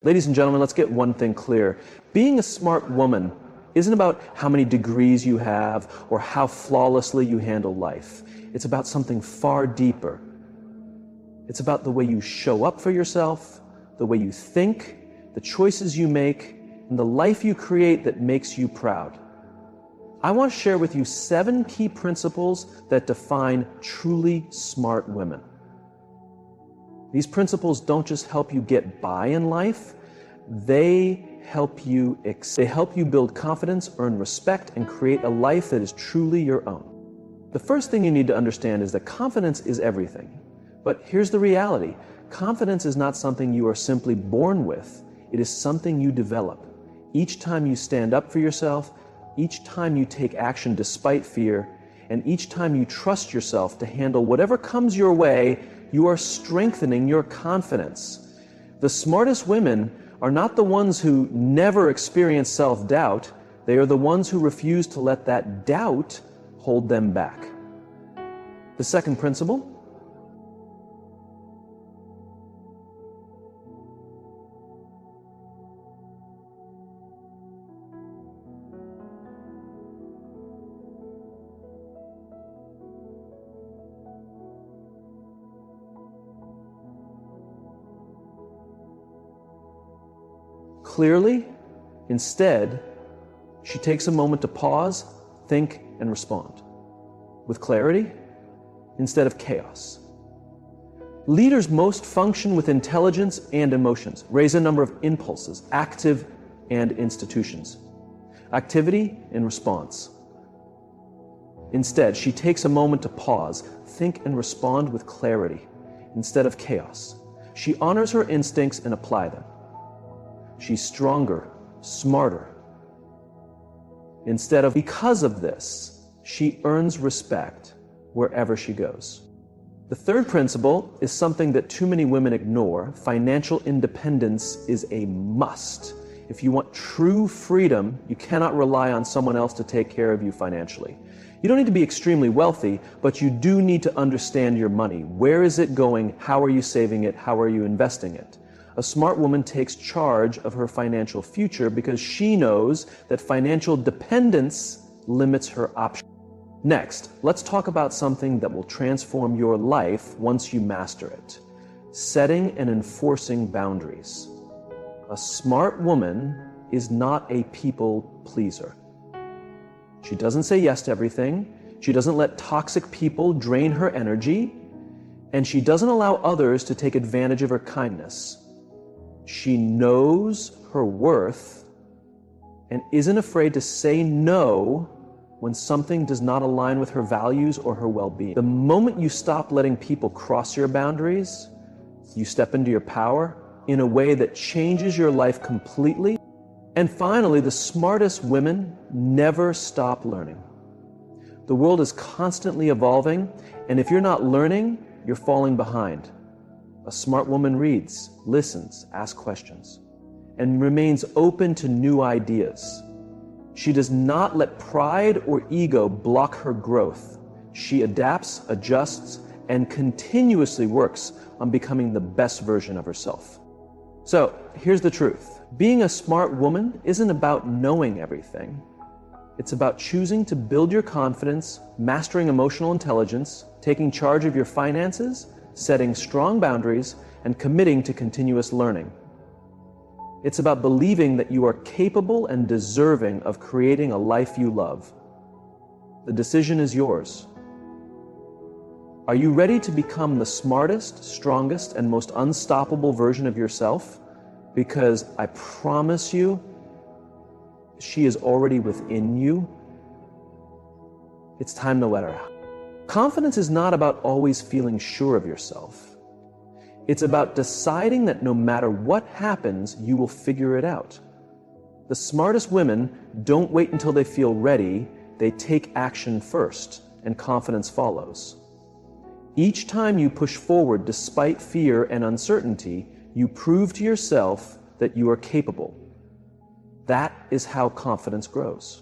Ladies and gentlemen, let's get one thing clear. Being a smart woman isn't about how many degrees you have or how flawlessly you handle life. It's about something far deeper. It's about the way you show up for yourself, the way you think, the choices you make, and the life you create that makes you proud. I want to share with you 7 key principles that define truly smart women. These principles don't just help you get by in life, they help you build confidence, earn respect, and create a life that is truly your own. The first thing you need to understand is that confidence is everything. But here's the reality. Confidence is not something you are simply born with. It is something you develop. Each time you stand up for yourself, each time you take action despite fear, and each time you trust yourself to handle whatever comes your way, you are strengthening your confidence. The smartest women are not the ones who never experience self-doubt. They are the ones who refuse to let that doubt hold them back. The second principle: clearly. Instead, she takes a moment to pause, think, and respond with clarity instead of chaos. Leaders most function with intelligence and emotions, raise a number of impulses, active and institutions, activity and response. Instead, she takes a moment to pause, think, and respond with clarity instead of chaos. She honors her instincts and apply them. She's stronger, smarter. Because of this, she earns respect wherever she goes. The third principle is something that too many women ignore. Financial independence is a must. If you want true freedom, you cannot rely on someone else to take care of you financially. You don't need to be extremely wealthy, but you do need to understand your money. Where is it going? How are you saving it? How are you investing it? A smart woman takes charge of her financial future because she knows that financial dependence limits her options. Next, let's talk about something that will transform your life once you master it: setting and enforcing boundaries. A smart woman is not a people pleaser. She doesn't say yes to everything. She doesn't let toxic people drain her energy. And she doesn't allow others to take advantage of her kindness. She knows her worth and isn't afraid to say no when something does not align with her values or her well-being. The moment you stop letting people cross your boundaries, you step into your power in a way that changes your life completely. And finally, the smartest women never stop learning. The world is constantly evolving, and if you're not learning, you're falling behind. A smart woman reads, listens, asks questions, and remains open to new ideas. She does not let pride or ego block her growth. She adapts, adjusts, and continuously works on becoming the best version of herself. So, here's the truth. Being a smart woman isn't about knowing everything. It's about choosing to build your confidence, mastering emotional intelligence, taking charge of your finances, setting strong boundaries, and committing to continuous learning. It's about believing that you are capable and deserving of creating a life you love. The decision is yours. Are you ready to become the smartest, strongest, and most unstoppable version of yourself? Because I promise you, she is already within you. It's time to let her out. Confidence is not about always feeling sure of yourself. It's about deciding that no matter what happens, you will figure it out. The smartest women don't wait until they feel ready. They take action first, and confidence follows. Each time you push forward despite fear and uncertainty, you prove to yourself that you are capable. That is how confidence grows.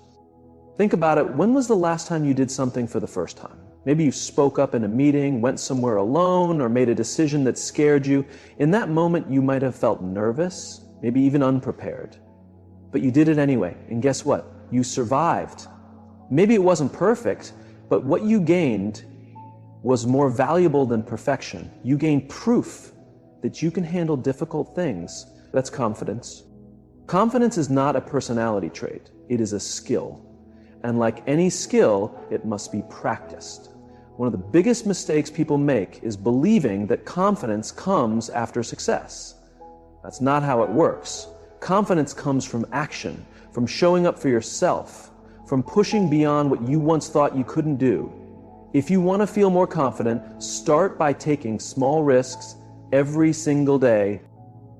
Think about it. When was the last time you did something for the first time? Maybe you spoke up in a meeting, went somewhere alone, or made a decision that scared you. In that moment, you might have felt nervous. maybe even unprepared. But you did it anyway, and guess what? You survived. Maybe it wasn't perfect, but what you gained was more valuable than perfection. You gained proof that you can handle difficult things. That's confidence. Confidence is not a personality trait. It is a skill. And like any skill, it must be practiced. One of the biggest mistakes people make is believing that confidence comes after success. That's not how it works. Confidence comes from action, from showing up for yourself, from pushing beyond what you once thought you couldn't do. If you want to feel more confident, start by taking small risks every single day.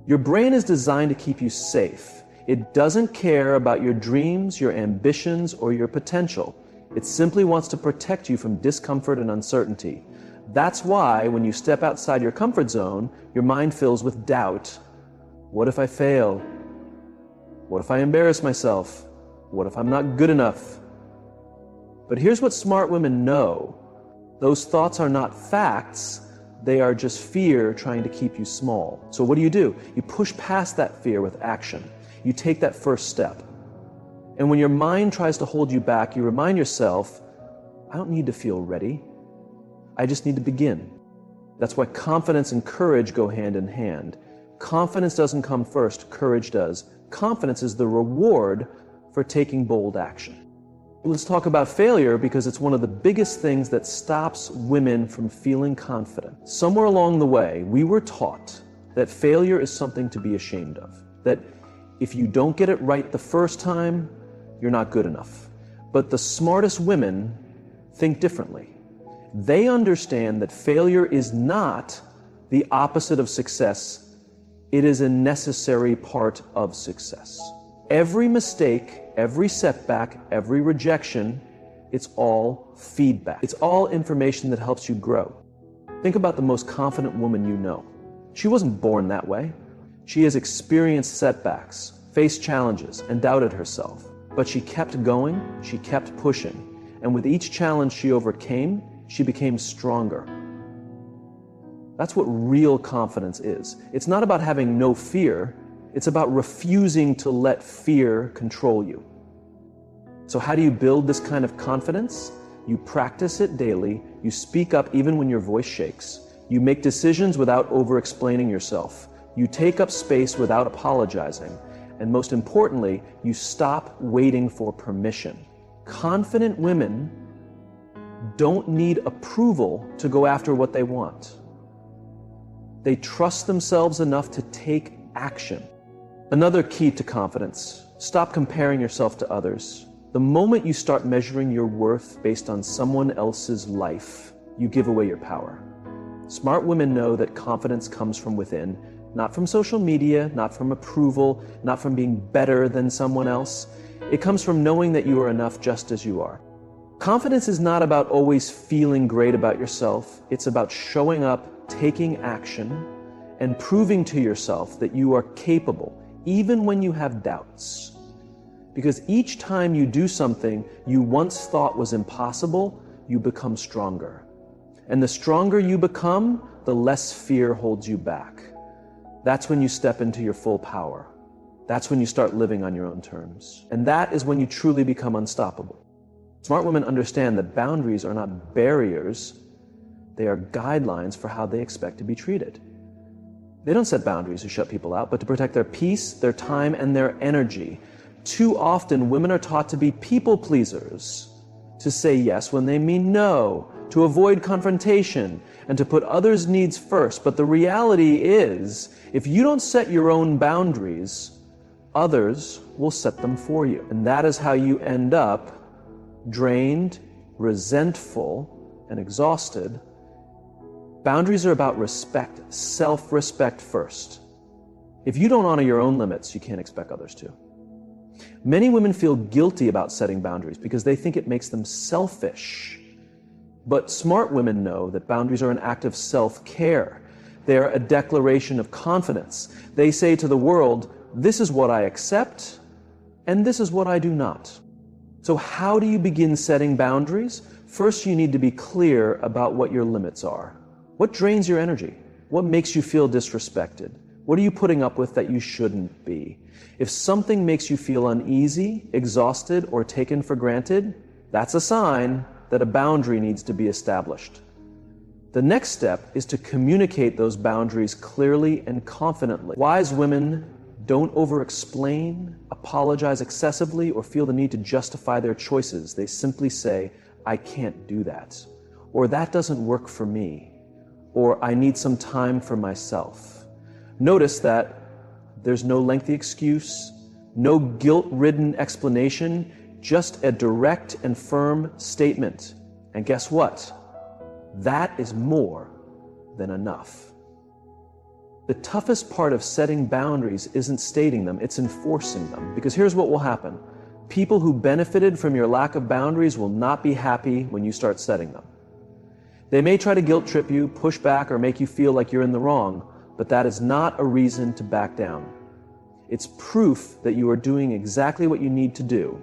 Your brain is designed to keep you safe. It doesn't care about your dreams, your ambitions, or your potential. It simply wants to protect you from discomfort and uncertainty. That's why when you step outside your comfort zone, your mind fills with doubt. What if I fail? What if I embarrass myself? What if I'm not good enough? But here's what smart women know. Those thoughts are not facts. They are just fear trying to keep you small. So what do? You push past that fear with action. You take that first step. And when your mind tries to hold you back, you remind yourself, I don't need to feel ready. I just need to begin. That's why confidence and courage go hand in hand. Confidence doesn't come first, courage does. Confidence is the reward for taking bold action. Let's talk about failure because it's one of the biggest things that stops women from feeling confident. Somewhere along the way, we were taught that failure is something to be ashamed of. That if you don't get it right the first time, you're not good enough. But the smartest women think differently. They understand that failure is not the opposite of success. It is a necessary part of success. Every mistake, every setback, every rejection, it's all feedback. It's all information that helps you grow. Think about the most confident woman you know. She wasn't born that way. She has experienced setbacks, faced challenges, and doubted herself. But she kept going, she kept pushing. And with each challenge she overcame, she became stronger. That's what real confidence is. It's not about having no fear. It's about refusing to let fear control you. So how do you build this kind of confidence? You practice it daily. You speak up even when your voice shakes. You make decisions without over-explaining yourself. You take up space without apologizing. And most importantly, you stop waiting for permission. Confident women don't need approval to go after what they want. They trust themselves enough to take action. Another key to confidence: stop comparing yourself to others. The moment you start measuring your worth based on someone else's life, you give away your power. Smart women know that confidence comes from within, not from social media, not from approval, not from being better than someone else. It comes from knowing that you are enough just as you are. Confidence is not about always feeling great about yourself. It's about showing up, taking action, and proving to yourself that you are capable, even when you have doubts. Because each time you do something you once thought was impossible, you become stronger. And the stronger you become, the less fear holds you back. That's when you step into your full power. That's when you start living on your own terms. And that is when you truly become unstoppable. Smart women understand that boundaries are not barriers, they are guidelines for how they expect to be treated. They don't set boundaries to shut people out, but to protect their peace, their time, and their energy. Too often, women are taught to be people pleasers, to say yes when they mean no, to avoid confrontation, and to put others' needs first. But the reality is, if you don't set your own boundaries, others will set them for you. And that is how you end up drained, resentful, and exhausted. Boundaries are about respect, self-respect first. If you don't honor your own limits, you can't expect others to. Many women feel guilty about setting boundaries because they think it makes them selfish. But smart women know that boundaries are an act of self-care. They are a declaration of confidence. They say to the world, this is what I accept, and this is what I do not. So how do you begin setting boundaries? First, you need to be clear about what your limits are. What drains your energy? What makes you feel disrespected? What are you putting up with that you shouldn't be? If something makes you feel uneasy, exhausted, or taken for granted, that's a sign that a boundary needs to be established. The next step is to communicate those boundaries clearly and confidently. Wise women don't over-explain, apologize excessively, or feel the need to justify their choices. They simply say, I can't do that, or that doesn't work for me, or I need some time for myself. Notice that there's no lengthy excuse, no guilt-ridden explanation, just a direct and firm statement. And guess what? That is more than enough. The toughest part of setting boundaries isn't stating them, it's enforcing them. Because here's what will happen. People who benefited from your lack of boundaries will not be happy when you start setting them. They may try to guilt trip you, push back, or make you feel like you're in the wrong, but that is not a reason to back down. It's proof that you are doing exactly what you need to do.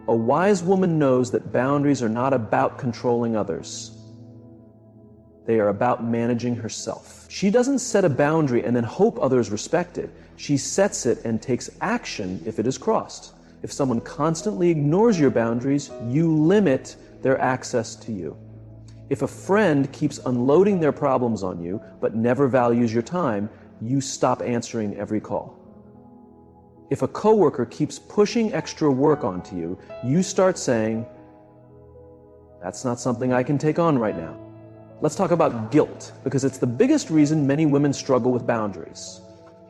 A wise woman knows that boundaries are not about controlling others. They are about managing herself. She doesn't set a boundary and then hope others respect it. She sets it and takes action if it is crossed. If someone constantly ignores your boundaries, you limit their access to you. If a friend keeps unloading their problems on you but never values your time, you stop answering every call. If a coworker keeps pushing extra work onto you, you start saying, that's not something I can take on right now. Let's talk about guilt, because it's the biggest reason many women struggle with boundaries.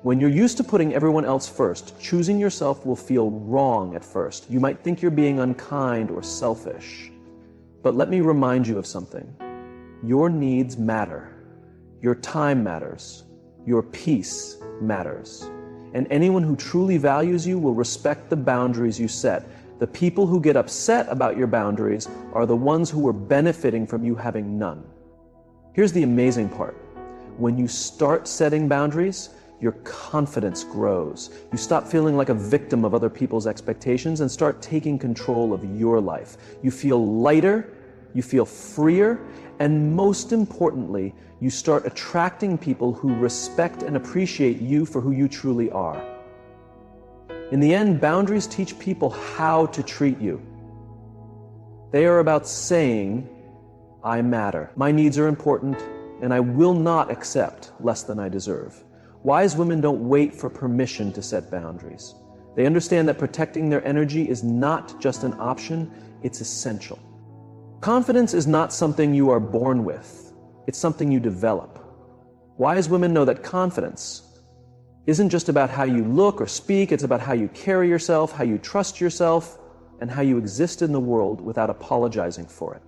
When you're used to putting everyone else first, choosing yourself will feel wrong at first. You might think you're being unkind or selfish. But let me remind you of something. Your needs matter. Your time matters. Your peace matters. And anyone who truly values you will respect the boundaries you set. The people who get upset about your boundaries are the ones who are benefiting from you having none. Here's the amazing part. When you start setting boundaries, your confidence grows. You stop feeling like a victim of other people's expectations and start taking control of your life. You feel lighter, you feel freer, and most importantly, you start attracting people who respect and appreciate you for who you truly are. In the end, boundaries teach people how to treat you. They are about saying, I matter. My needs are important, and I will not accept less than I deserve. Wise women don't wait for permission to set boundaries. They understand that protecting their energy is not just an option, it's essential. Confidence is not something you are born with. It's something you develop. Wise women know that confidence isn't just about how you look or speak, it's about how you carry yourself, how you trust yourself, and how you exist in the world without apologizing for it.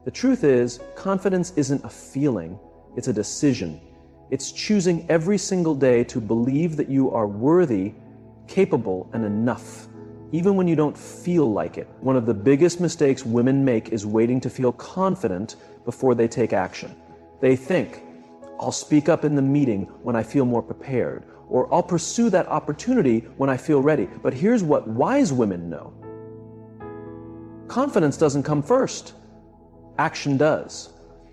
The truth is, confidence isn't a feeling, it's a decision. It's choosing every single day to believe that you are worthy, capable, and enough, even when you don't feel like it. One of the biggest mistakes women make is waiting to feel confident before they take action. They think, I'll speak up in the meeting when I feel more prepared, or I'll pursue that opportunity when I feel ready. But here's what wise women know. Confidence doesn't come first. Action does.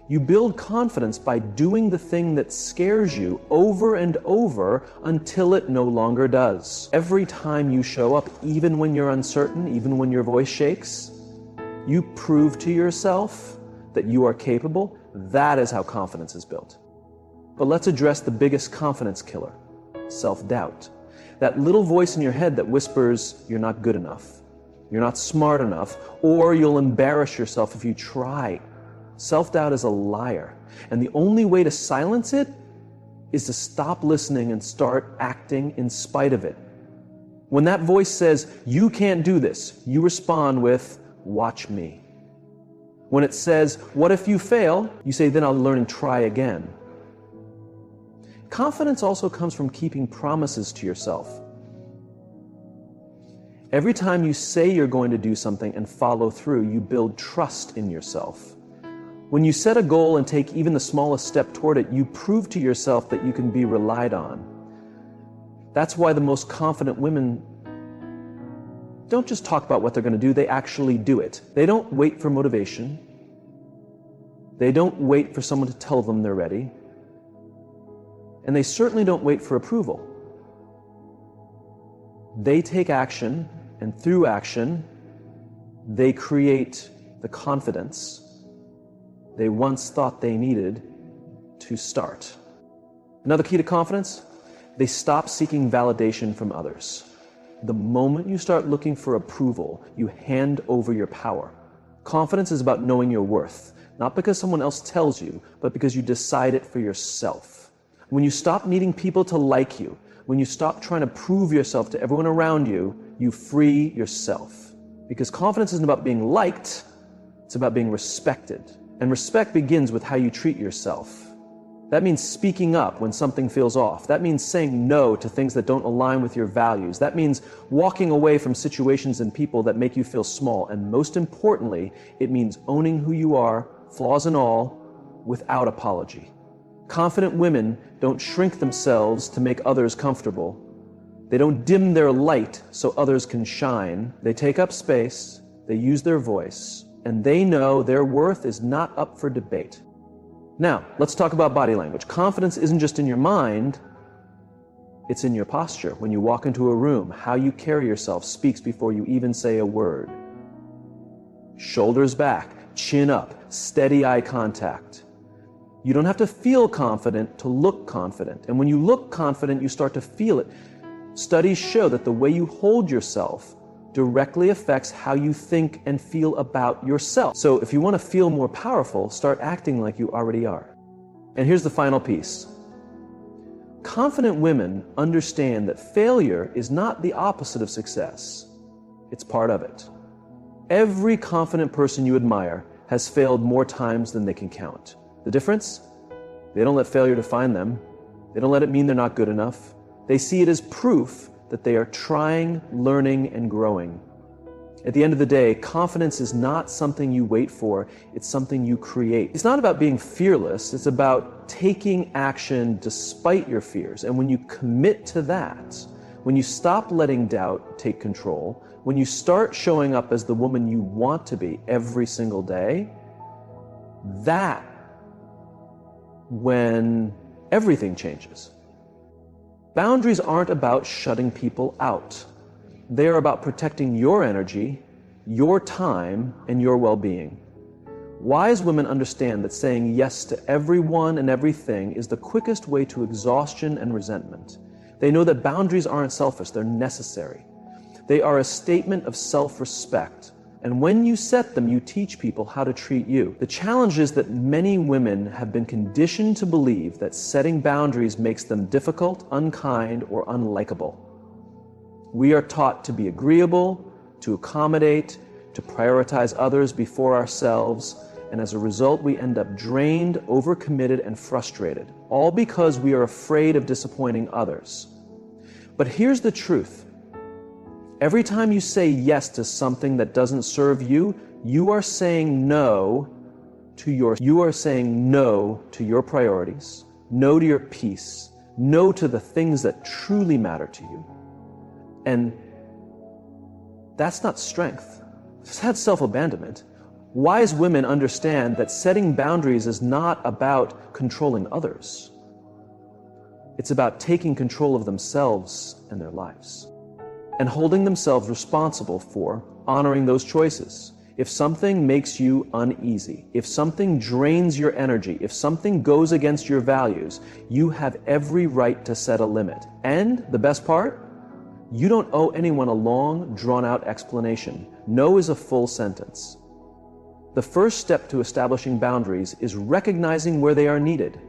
You build confidence by doing the thing that scares you over and over until it no longer does. Every time you show up, even when you're uncertain, even when your voice shakes, you prove to yourself that you are capable. That is how confidence is built. But let's address the biggest confidence killer, self-doubt. That little voice in your head that whispers, you're not good enough, you're not smart enough, or you'll embarrass yourself if you try. Self-doubt is a liar, and the only way to silence it is to stop listening and start acting in spite of it. When that voice says, you can't do this, you respond with, watch me. When it says, what if you fail? You say, then I'll learn and try again. Confidence also comes from keeping promises to yourself. Every time you say you're going to do something and follow through, you build trust in yourself. When you set a goal and take even the smallest step toward it, you prove to yourself that you can be relied on. That's why the most confident women don't just talk about what they're going to do, they actually do it. They don't wait for motivation. They don't wait for someone to tell them they're ready. and they certainly don't wait for approval. They take action, and through action, they create the confidence they once thought they needed to start. Another key to confidence, they stop seeking validation from others. The moment you start looking for approval, you hand over your power. Confidence is about knowing your worth, not because someone else tells you, but because you decide it for yourself. When you stop needing people to like you, when you stop trying to prove yourself to everyone around you, you free yourself. Because confidence isn't about being liked, it's about being respected. And respect begins with how you treat yourself. That means speaking up when something feels off. That means saying no to things that don't align with your values. That means walking away from situations and people that make you feel small. And most importantly, it means owning who you are, flaws and all, without apology. Confident women don't shrink themselves to make others comfortable. They don't dim their light so others can shine. They take up space, they use their voice, and they know their worth is not up for debate. Now, let's talk about body language. Confidence isn't just in your mind, it's in your posture. When you walk into a room, how you carry yourself speaks before you even say a word. Shoulders back, chin up, steady eye contact. You don't have to feel confident to look confident. And when you look confident, you start to feel it. Studies show that the way you hold yourself directly affects how you think and feel about yourself. So if you want to feel more powerful, start acting like you already are. And here's the final piece. Confident women understand that failure is not the opposite of success. It's part of it. Every confident person you admire has failed more times than they can count. The difference? They don't let failure define them. They don't let it mean they're not good enough. They see it as proof that they are trying, learning, and growing. At the end of the day, confidence is not something you wait for, it's something you create. It's not about being fearless, it's about taking action despite your fears. And when you commit to that, when you stop letting doubt take control, when you start showing up as the woman you want to be every single day, that's when everything changes. Boundaries aren't about shutting people out. They are about protecting your energy, your time, and your well-being. Wise women understand that saying yes to everyone and everything is the quickest way to exhaustion and resentment. They know that boundaries aren't selfish, they're necessary. They are a statement of self-respect. And when you set them, you teach people how to treat you. The challenge is that many women have been conditioned to believe that setting boundaries makes them difficult, unkind, or unlikable. We are taught to be agreeable, to accommodate, to prioritize others before ourselves, and as a result, we end up drained, overcommitted, and frustrated, all because we are afraid of disappointing others. But here's the truth. Every time you say yes to something that doesn't serve you, you are saying no to your priorities, no to your peace, no to the things that truly matter to you. And that's not strength. That's self-abandonment. Wise women understand that setting boundaries is not about controlling others. It's about taking control of themselves and their lives, and holding themselves responsible for honoring those choices. If something makes you uneasy, if something drains your energy, if something goes against your values, you have every right to set a limit. And the best part, you don't owe anyone a long, drawn-out explanation. No is a full sentence. The first step to establishing boundaries is recognizing where they are needed.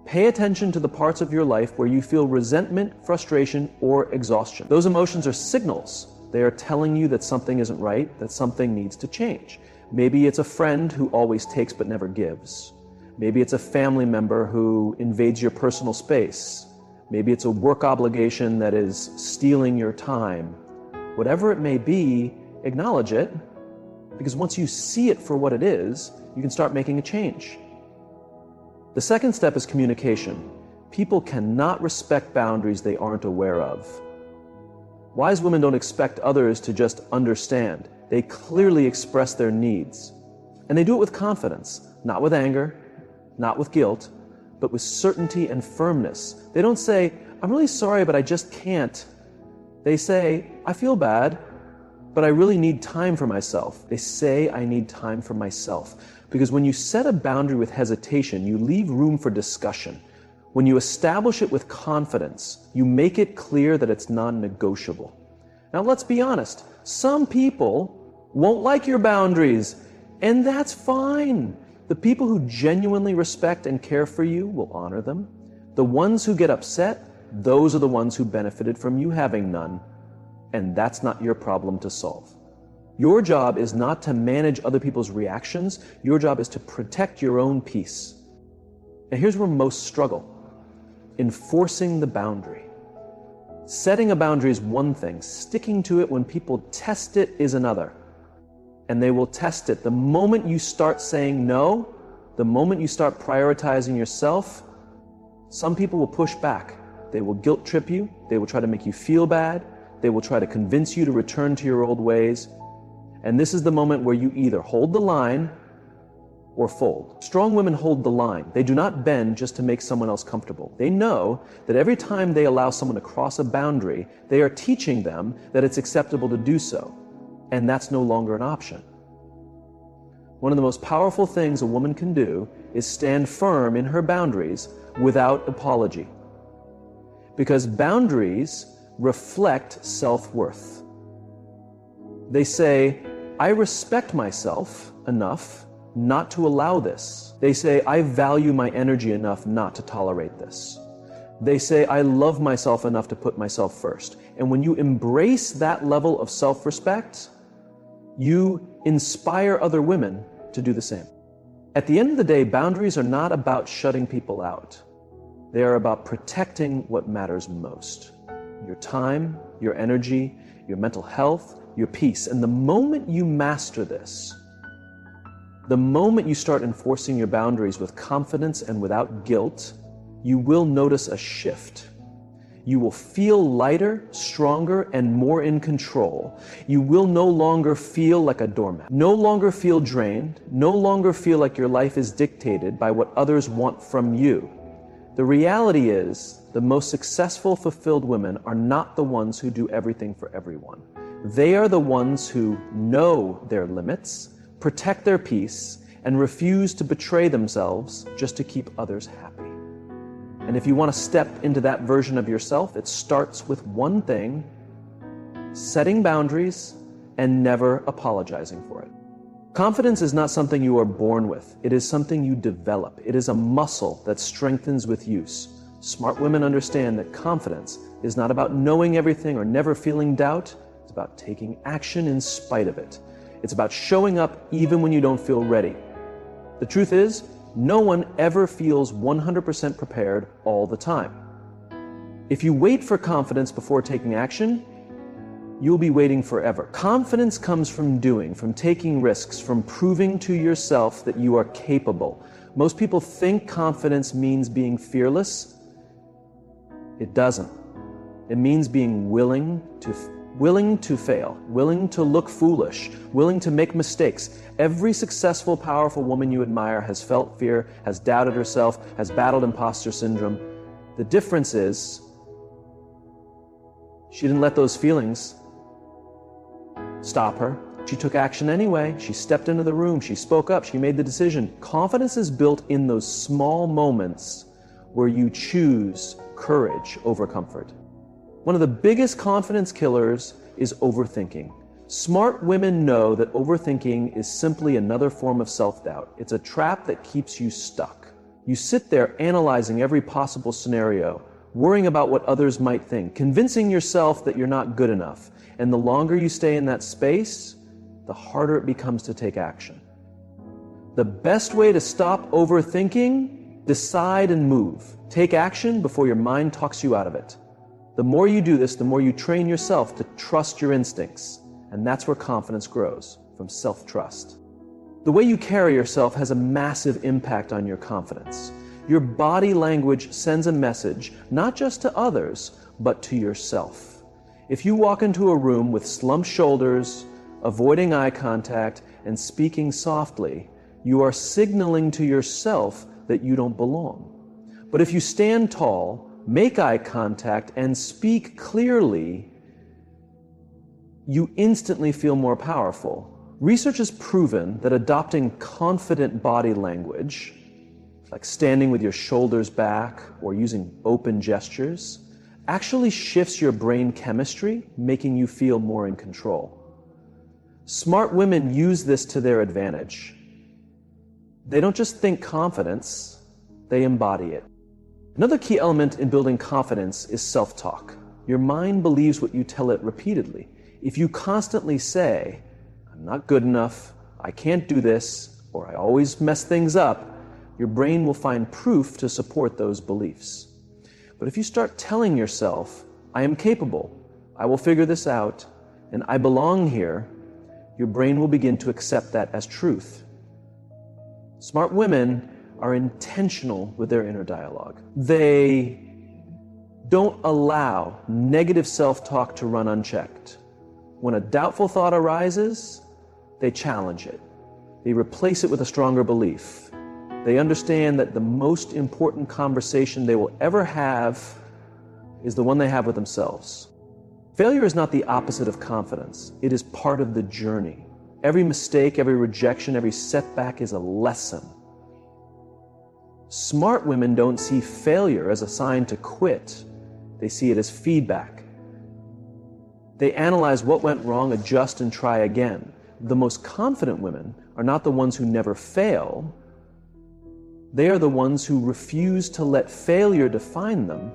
Pay attention to the parts of your life where you feel resentment, frustration, or exhaustion. Those emotions are signals. They are telling you that something isn't right, that something needs to change. Maybe it's a friend who always takes but never gives. Maybe it's a family member who invades your personal space. Maybe it's a work obligation that is stealing your time. Whatever it may be, acknowledge it, because once you see it for what it is, you can start making a change. The second step is communication. People cannot respect boundaries they aren't aware of. Wise women don't expect others to just understand. They clearly express their needs. And they do it with confidence, not with anger, not with guilt, but with certainty and firmness. They don't say, I'm really sorry, but I just can't. They say, I feel bad, but I really need time for myself. They say, I need time for myself. Because when you set a boundary with hesitation, you leave room for discussion. When you establish it with confidence, you make it clear that it's non-negotiable. Now let's be honest, some people won't like your boundaries, and that's fine. The people who genuinely respect and care for you will honor them. The ones who get upset, those are the ones who benefited from you having none, and that's not your problem to solve. Your job is not to manage other people's reactions. Your job is to protect your own peace. And here's where most struggle. Enforcing the boundary. Setting a boundary is one thing. Sticking to it when people test it is another. And they will test it. The moment you start saying no, the moment you start prioritizing yourself, some people will push back. They will guilt trip you. They will try to make you feel bad. They will try to convince you to return to your old ways. And this is the moment where you either hold the line or fold. Strong women hold the line. They do not bend just to make someone else comfortable. They know that every time they allow someone to cross a boundary, they are teaching them that it's acceptable to do so. And that's no longer an option. One of the most powerful things a woman can do is stand firm in her boundaries without apology. Because boundaries reflect self-worth. They say, I respect myself enough not to allow this. They say, I value my energy enough not to tolerate this. They say, I love myself enough to put myself first. And when you embrace that level of self-respect, you inspire other women to do the same. At the end of the day, boundaries are not about shutting people out. They are about protecting what matters most. Your time, your energy, your mental health, your peace. And the moment you master this, the moment you start enforcing your boundaries with confidence and without guilt, you will notice a shift. You will feel lighter, stronger, and more in control. You will no longer feel like a doormat, no longer feel drained, no longer feel like your life is dictated by what others want from you. The reality is, the most successful, fulfilled women are not the ones who do everything for everyone. They are the ones who know their limits, protect their peace, and refuse to betray themselves just to keep others happy. And if you want to step into that version of yourself, it starts with one thing: setting boundaries and never apologizing for it. Confidence is not something you are born with. It is something you develop. It is a muscle that strengthens with use. Smart women understand that confidence is not about knowing everything or never feeling doubt. It's about taking action in spite of it. It's about showing up even when you don't feel ready. The truth is, no one ever feels 100% prepared all the time. If you wait for confidence before taking action, you'll be waiting forever. Confidence comes from doing, from taking risks, from proving to yourself that you are capable. Most people think confidence means being fearless. It doesn't. It means being willing to fail, willing to look foolish, willing to make mistakes. Every successful, powerful woman you admire has felt fear, has doubted herself, has battled imposter syndrome. The difference is, she didn't let those feelings stop her. She took action anyway. She stepped into the room. She spoke up. She made the decision. Confidence is built in those small moments where you choose courage over comfort. One of the biggest confidence killers is overthinking. Smart women know that overthinking is simply another form of self-doubt. It's a trap that keeps you stuck. You sit there analyzing every possible scenario, worrying about what others might think, convincing yourself that you're not good enough. And the longer you stay in that space, the harder it becomes to take action. The best way to stop overthinking: decide and move. Take action before your mind talks you out of it. The more you do this, the more you train yourself to trust your instincts. And that's where confidence grows, from self-trust. The way you carry yourself has a massive impact on your confidence. Your body language sends a message, not just to others, but to yourself. If you walk into a room with slumped shoulders, avoiding eye contact, and speaking softly, you are signaling to yourself that you don't belong. But if you stand tall, make eye contact, and speak clearly, you instantly feel more powerful. Research has proven that adopting confident body language, like standing with your shoulders back or using open gestures, actually shifts your brain chemistry, making you feel more in control. Smart women use this to their advantage. They don't just think confidence, they embody it. Another key element in building confidence is self-talk. Your mind believes what you tell it repeatedly. If you constantly say, "I'm not good enough, I can't do this," or "I always mess things up," your brain will find proof to support those beliefs. But if you start telling yourself, "I am capable, I will figure this out, and I belong here," your brain will begin to accept that as truth. Smart women are intentional with their inner dialogue. They don't allow negative self-talk to run unchecked. When a doubtful thought arises, they challenge it. They replace it with a stronger belief. They understand that the most important conversation they will ever have is the one they have with themselves. Failure is not the opposite of confidence. It is part of the journey. Every mistake, every rejection, every setback is a lesson. Smart women don't see failure as a sign to quit. They see it as feedback. They analyze what went wrong, adjust, and try again. The most confident women are not the ones who never fail. They are the ones who refuse to let failure define them.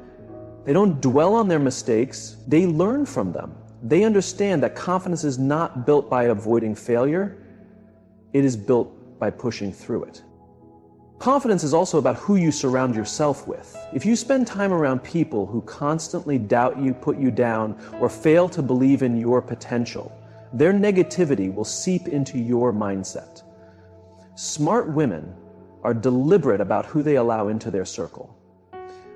They don't dwell on their mistakes. They learn from them. They understand that confidence is not built by avoiding failure. It is built by pushing through it. Confidence is also about who you surround yourself with. If you spend time around people who constantly doubt you, put you down, or fail to believe in your potential, their negativity will seep into your mindset. Smart women are deliberate about who they allow into their circle.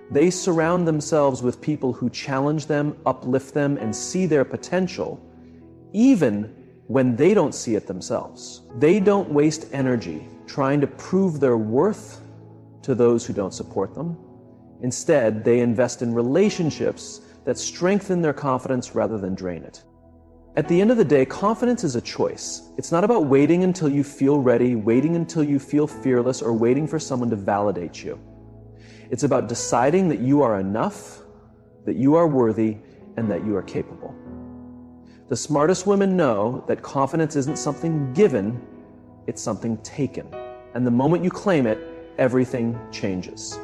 They surround themselves with people who challenge them, uplift them, and see their potential, even when they don't see it themselves. They don't waste energy trying to prove their worth to those who don't support them. Instead, they invest in relationships that strengthen their confidence rather than drain it. At the end of the day, confidence is a choice. It's not about waiting until you feel ready, waiting until you feel fearless, or waiting for someone to validate you. It's about deciding that you are enough, that you are worthy, and that you are capable. The smartest women know that confidence isn't something given, it's something taken. And the moment you claim it, everything changes.